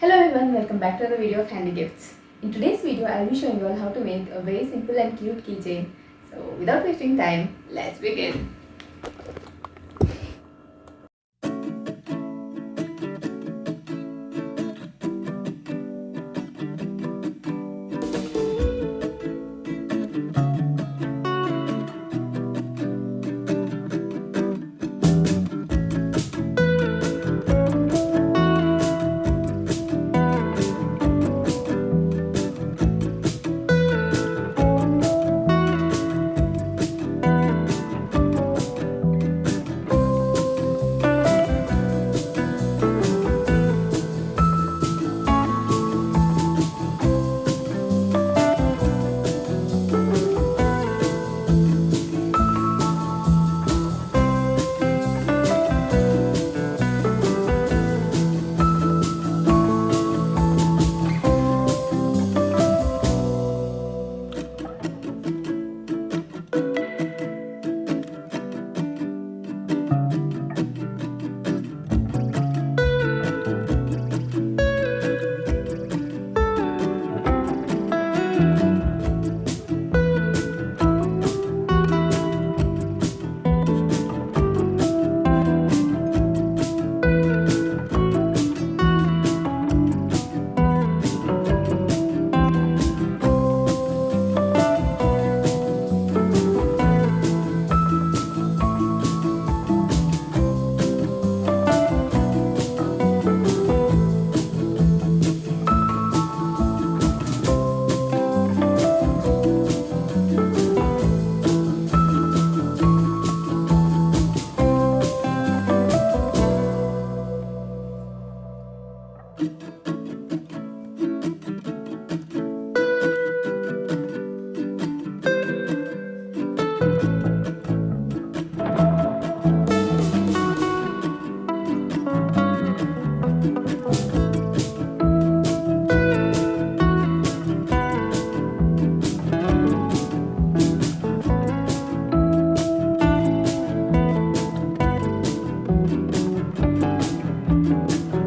Hello everyone, welcome back to another video of handy gifts. In today's video, I'll be showing you all how to make a very simple and cute keychain. So without wasting time, let's begin.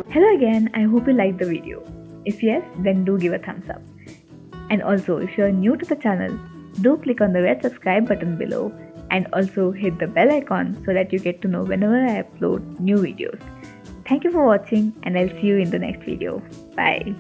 Hello again, I hope you liked the video. If yes, then do give a thumbs up. And also, if you are new to the channel, do click on the red subscribe button below and also hit the bell icon so that you get to know whenever I upload new videos. Thank you for watching and I'll see you in the next video. Bye.